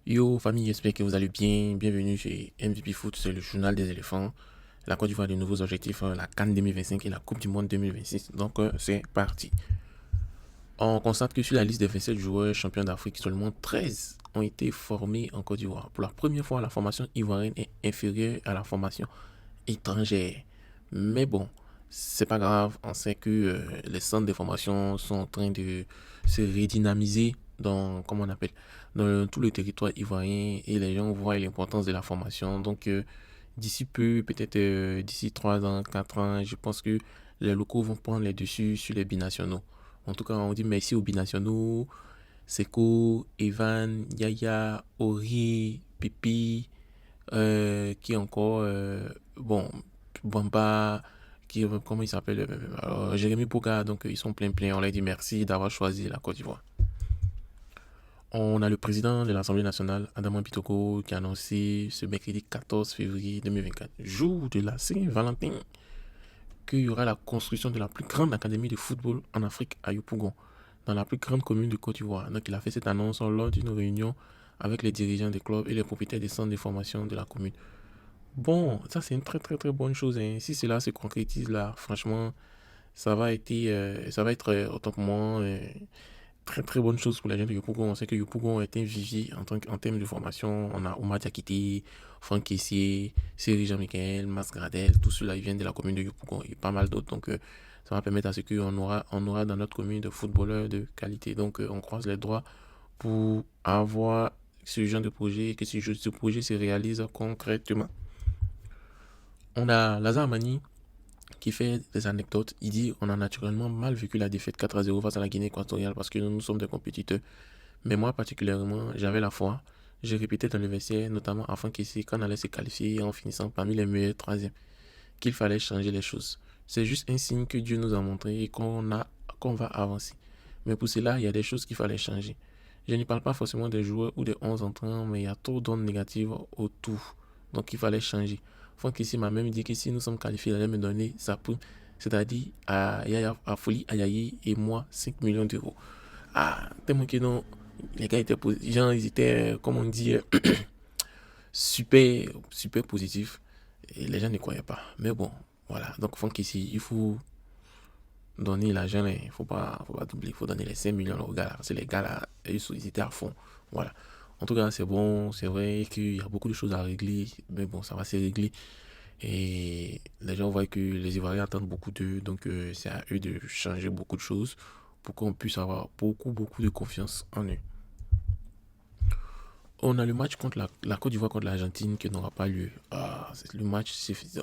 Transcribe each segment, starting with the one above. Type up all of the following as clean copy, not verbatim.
Yo famille, j'espère que vous allez bien. Bienvenue chez MVP Foot, c'est le journal des éléphants. La Côte d'Ivoire a de nouveaux objectifs, la CAN 2025 et la Coupe du Monde 2026. Donc c'est parti. On constate que sur la liste des 27 joueurs champions d'Afrique, seulement 13 ont été formés en Côte d'Ivoire. Pour la première fois, la formation ivoirienne est inférieure à la formation étrangère. Mais bon, c'est pas grave. On sait que les centres de formation sont en train de se redynamiser dans, comment on appelle, dans tout le territoire ivoirien et les gens voient l'importance de la formation. Donc, d'ici peu, peut-être d'ici 3 ans, 4 ans, je pense que les locaux vont prendre les dessus sur les binationaux. En tout cas, on dit merci aux binationaux. Seko, Evan, Yaya, Ori, Pipi, qui encore, bon, Bamba, comment il s'appelle, Jérémy Boga, donc ils sont plein, on leur dit merci d'avoir choisi la Côte d'Ivoire. On a le président de l'Assemblée nationale, Adama Bitoko, qui a annoncé ce mercredi 14 février 2024, jour de la Saint-Valentin, qu'il y aura la construction de la plus grande académie de football en Afrique à Yopougon, dans la plus grande commune de Côte d'Ivoire. Donc il a fait cette annonce lors d'une réunion avec les dirigeants des clubs et les propriétaires des centres de formation de la commune. Bon, ça c'est une très bonne chose, hein. Si cela se concrétise là, franchement, ça va être autant pour moi très bonne chose pour les gens de Yopougon. On sait que Yopougon est un vivier en termes de formation. On a Oumar Diakité, Franck Kessié, Cyril Jean-Michel, Mas Gradel, tout cela ils viennent de la commune de Yopougon et pas mal d'autres. Donc ça va permettre à ce on aura dans notre commune de footballeurs de qualité. Donc on croise les droits pour avoir ce genre de projet et que ce projet se réalise concrètement. On a Lazare Mani qui fait des anecdotes. Il dit on a naturellement mal vécu la défaite 4-0 face à la Guinée équatoriale parce que nous sommes des compétiteurs. Mais moi particulièrement, j'avais la foi. Je répétais dans le vestiaire, notamment afin qu'ici, quand on allait se qualifier en finissant parmi les meilleurs troisièmes, qu'il fallait changer les choses. C'est juste un signe que Dieu nous a montré et qu'on va avancer. Mais pour cela, il y a des choses qu'il fallait changer. Je ne parle pas forcément des joueurs ou des 11 entrants, mais il y a trop d'ondes négatives autour. Donc il fallait changer. Franck ici m'a même dit que si nous sommes qualifiés, il allait me donner sa prime. C'est-à-dire à Folie, Ayayi et moi 5 millions d'euros. Ah, tellement que non, les gars étaient, genre, ils étaient, comme on dit, super positifs. Et les gens ne croyaient pas. Mais bon, voilà. Donc Franck ici, il faut donner l'argent, il faut pas doubler, il faut donner les 5 millions aux gars là, parce que les gars là, ils étaient à fond. Voilà. En tout cas, c'est bon, c'est vrai qu'il y a beaucoup de choses à régler, mais bon, ça va se régler. Et les gens voient que les Ivoiriens attendent beaucoup d'eux, donc c'est à eux de changer beaucoup de choses pour qu'on puisse avoir beaucoup de confiance en eux. On a le match contre la Côte d'Ivoire contre l'Argentine qui n'aura pas lieu. Le match,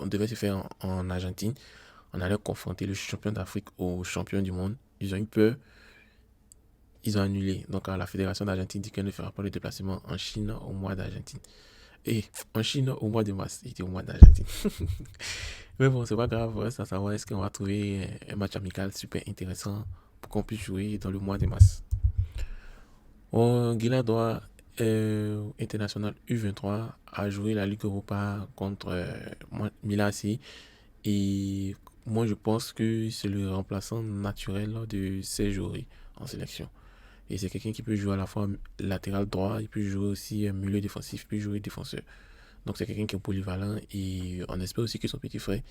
on devait se faire en Argentine. On allait confronter le champion d'Afrique au champion du monde. Ils ont eu peur, ils ont annulé. Donc la fédération d'Argentine dit qu'elle ne fera pas le déplacement en Chine au mois d'Argentine. Et en Chine au mois de mars, il était au mois d'Argentine. Mais bon, c'est pas grave, reste à savoir est-ce qu'on va trouver un match amical super intéressant pour qu'on puisse jouer dans le mois de mars. Guiladois international U23 a joué la Ligue Europa contre Milasi. Et moi, je pense que c'est le remplaçant naturel de Serge en sélection. Et c'est quelqu'un qui peut jouer à la fois latéral droit, il peut jouer aussi milieu défensif, il peut jouer défenseur. Donc c'est quelqu'un qui est polyvalent et on espère aussi que son petit frère,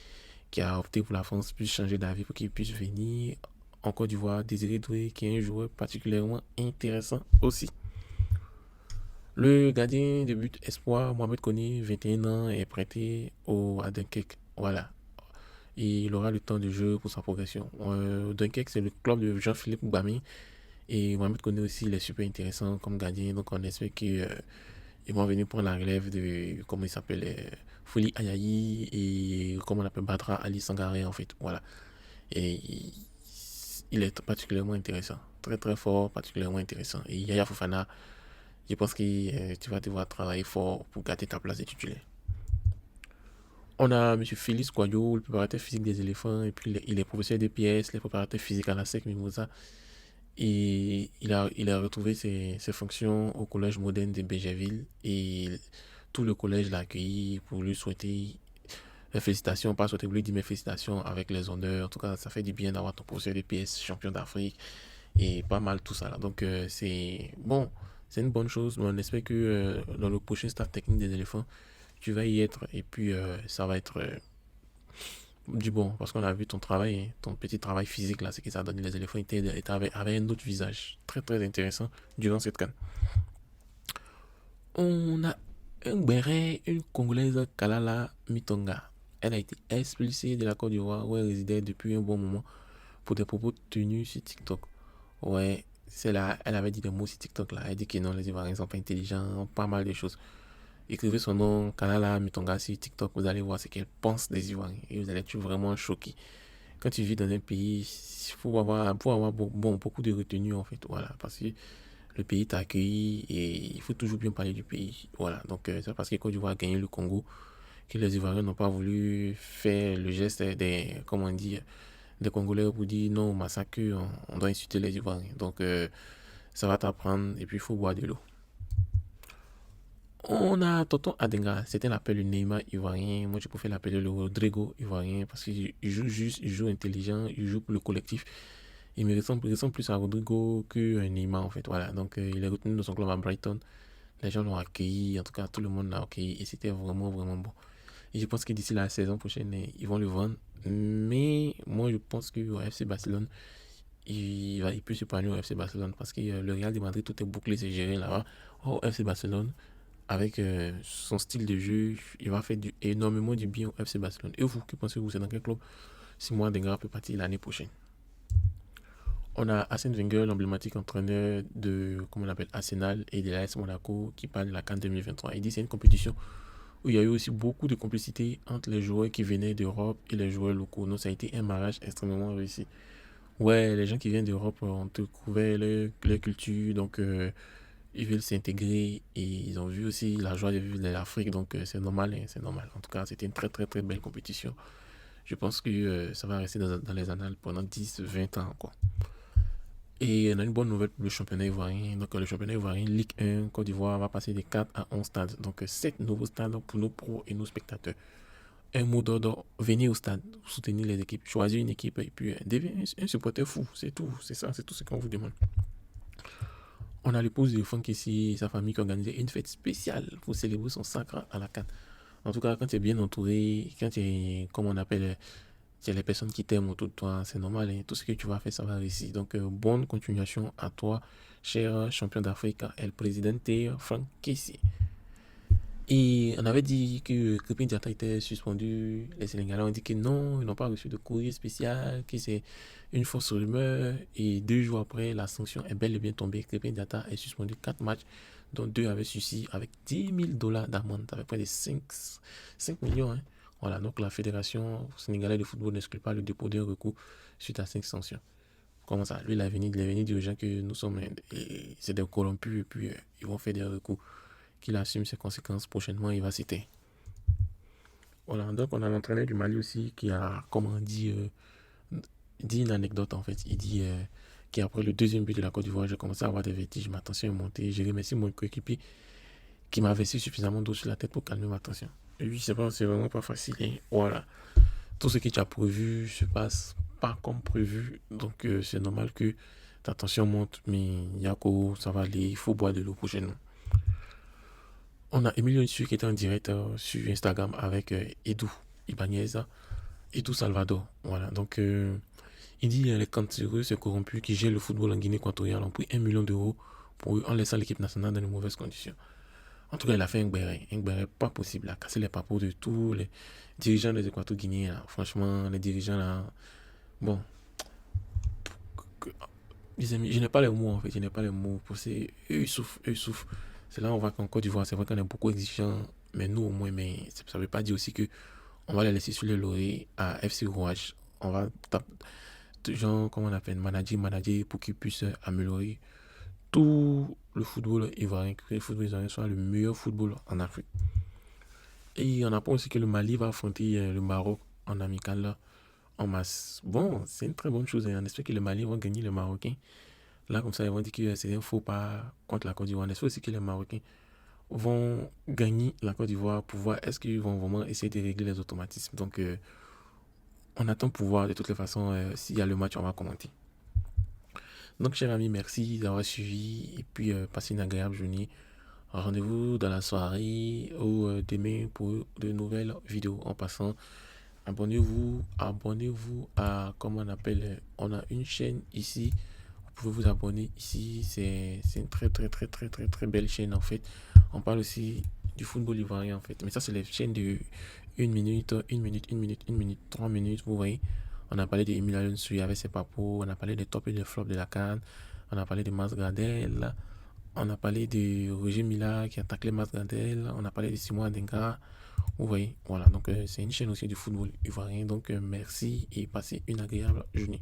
qui a opté pour la France, puisse changer d'avis pour qu'il puisse venir en Côte d'Ivoire. Désiré Doué, qui est un joueur particulièrement intéressant aussi. Le gardien de but espoir, Mohamed Kone, 21 ans, est prêté à Dunkerque. Voilà. Et il aura le temps de jeu pour sa progression. Dunkerque, c'est le club de Jean-Philippe Gbami. Et Mohamed Kone aussi, il est super intéressant comme gardien. Donc on espère qu'ils vont venir prendre la relève de, comment il s'appelle, Fouli Ayayi et comment on appelle Badra Ali Sangaré en fait. Voilà. Et il est particulièrement intéressant. Très fort, particulièrement intéressant. Et Yaya Fofana, je pense que tu vas devoir travailler fort pour garder ta place de titulaire. On a M. Félix Kouadio, le préparateur physique des éléphants, et puis il est professeur de PS, le préparateur physique à la SEC Mimosa. Et il a retrouvé ses fonctions au collège moderne de Bégerville. Et tout le collège l'a accueilli pour lui souhaiter félicitations, pas souhaiter lui dire mes félicitations avec les honneurs. En tout cas, ça fait du bien d'avoir ton professeur de PS champion d'Afrique et pas mal tout ça là. Donc c'est bon, c'est une bonne chose. On espère que dans le prochain staff technique des éléphants, tu vas y être et puis ça va être du bon parce qu'on a vu ton travail, hein, ton petit travail physique là, ce que ça a donné. Les éléphants avaient un autre visage très très intéressant durant cette canne. On a un béret, une Congolaise, Kalala Mitonga. Elle a été expulsée de la Côte d'Ivoire où elle résidait depuis un bon moment pour des propos tenus sur TikTok. Ouais, c'est là, elle avait dit des mots sur TikTok là. Elle dit que non, les Ivoiriens sont pas intelligents, pas mal de choses. Écrivez son nom, Kalala Mitonga sur TikTok, vous allez voir ce qu'elle pense des Ivoiriens et vous allez être vraiment choqué. Quand tu vis dans un pays, il faut avoir beaucoup de retenue en fait, voilà, parce que le pays t'a accueilli et il faut toujours bien parler du pays, voilà. Donc c'est parce que Côte d'Ivoire a gagné le Congo que les Ivoiriens n'ont pas voulu faire le geste des, comment dire, des Congolais pour dire non au massacre, on doit insulter les Ivoiriens. Donc ça va t'apprendre et puis il faut boire de l'eau. On a Tonton Adenga, c'était l'appel le Neymar ivoirien. Moi, je préfère l'appeler le Rodrigo ivoirien parce qu'il joue juste, il joue intelligent, il joue pour le collectif. Il me ressemble plus à Rodrigo que Neymar en fait. Voilà, donc il est retenu dans son club à Brighton. Les gens l'ont accueilli, en tout cas tout le monde l'a accueilli et c'était vraiment vraiment bon. Et je pense que d'ici la saison prochaine, ils vont le vendre. Mais moi, je pense qu'au FC Barcelone, il peut se parler au FC Barcelone parce que le Real de Madrid, tout est bouclé, c'est géré là-bas. Au FC Barcelone, avec son style de jeu, il va faire énormément du bien au FC Barcelone. Et vous, que pensez-vous? C'est dans quel club Simon Dengra peut partir l'année prochaine? On a Arsène Wenger, l'emblématique entraîneur de, comment on appelle, Arsenal et de l'AS Monaco, qui parle de la CAN 2023. Il dit que c'est une compétition où il y a eu aussi beaucoup de complicité entre les joueurs qui venaient d'Europe et les joueurs locaux. Donc ça a été un mariage extrêmement réussi. Ouais, les gens qui viennent d'Europe ont découvert leur culture, donc ils veulent s'intégrer et ils ont vu aussi la joie de vivre de l'Afrique, donc c'est normal, hein, c'est normal. En tout cas, c'était une très très très belle compétition. Je pense que ça va rester dans les annales pendant 10, 20 ans, quoi. Et on a une bonne nouvelle pour le championnat ivoirien. Donc, le championnat ivoirien Ligue 1 Côte d'Ivoire va passer de 4 à 11 stades. Donc, 7 nouveaux stades pour nos pros et nos spectateurs. Un mot d'ordre, venez au stade, soutenir les équipes, choisir une équipe et puis devenir un supporter fou. C'est tout, c'est ça, c'est tout ce qu'on vous demande. On a l'épouse de Franck ici et sa famille qui organisait une fête spéciale pour célébrer son sacre à la CAN. En tout cas, quand tu es bien entouré, quand tu es, comme on appelle, il y a les personnes qui t'aiment autour de toi, c'est normal, hein. Tout ce que tu vas faire, ça va réussir. Donc, bonne continuation à toi, cher champion d'Afrique, El Presidente Frank Kessie. Et on avait dit que Crépin Diatta était suspendu. Les Sénégalais ont dit que non, ils n'ont pas reçu de courrier spécial, que c'est une fausse rumeur. Et 2 jours après, la sanction est bel et bien tombée. Crépin Diatta est suspendu 4 matchs, dont 2 avaient suici avec $10 000 d'amende. Ça fait près de 5 millions, hein. Voilà, donc la Fédération sénégalaise de football n'exclut pas le dépôt d'un recours suite à 5 sanctions. Comment ça? Lui, il est venu dire aux gens que nous sommes, c'est des corrompus et puis ils vont faire des recours. Qu'il assume ses conséquences prochainement, il va citer. Voilà, donc on a l'entraîneur du Mali aussi qui a, comment dit une anecdote en fait. Il dit qu'après le deuxième but de la Côte d'Ivoire, j'ai commencé à avoir des vertiges, ma tension est montée. J'ai remercié mon coéquipier qui m'a versé suffisamment d'eau sur la tête pour calmer ma tension. Et oui, c'est vraiment pas facile, hein. Voilà, tout ce que tu as prévu se passe pas comme prévu, donc c'est normal que ta tension monte, mais Yako, ça va aller, il faut boire de l'eau prochainement. On a Emilio Nissu qui était en direct sur Instagram avec Edu Ibanez, Edu Salvador. Voilà, donc il dit les cancereux, c'est corrompus qui gèrent le football en Guinée équatoriale ont pris 1 million d'euros pour eux en laissant l'équipe nationale dans de mauvaises conditions. En tout cas, il a fait un béret pas possible, il a cassé les papos de tous les dirigeants des Équatoriaux guinéens. Là. Franchement, les dirigeants là, bon, les amis, je n'ai pas les mots en fait, je n'ai pas les mots. Pour ces, eux, ils souffrent, eux, ils souffrent. C'est là où on voit qu'en Côte d'Ivoire, c'est vrai qu'on est beaucoup exigeant, mais nous au moins, mais ça ne veut pas dire aussi que on va les laisser sur les lauriers à FC Rouage. On va genre, comment on appelle, manager pour qu'ils puissent améliorer tout le football ivoirien, que le football ivoirien soit le meilleur football en Afrique. Et on apprend aussi que le Mali va affronter le Maroc en amical là, en masse. Bon, c'est une très bonne chose. On espère que le Mali va gagner les Marocains. Là, comme ça, ils vont dire que c'est un faux pas contre la Côte d'Ivoire. On espère aussi que les Marocains vont gagner la Côte d'Ivoire pour voir est-ce qu'ils vont vraiment essayer de régler les automatismes. Donc, on attend pour voir de toutes les façons s'il y a le match, on va commenter. Donc, chers amis, merci d'avoir suivi et puis passez une agréable journée. Rendez-vous dans la soirée ou demain pour de nouvelles vidéos. En passant, abonnez-vous à, comment on appelle, on a une chaîne ici. Vous pouvez vous abonner ici. C'est une très, très, très, très, très, très belle chaîne en fait. On parle aussi du football ivoirien en fait. Mais ça, c'est les chaînes de 1 minute, 1 minute, 1 minute, 1 minute, 3 minutes. Vous voyez, on a parlé d'Emile Alonso avec ses papos. On a parlé des tops et des flops de la CAN. On a parlé de Mas Gradel. On a parlé de Roger Mila qui a taclé Mas Gradel. On a parlé de Simon Adenga. Vous voyez, voilà. Donc, c'est une chaîne aussi du football ivoirien. Donc, merci et passez une agréable journée.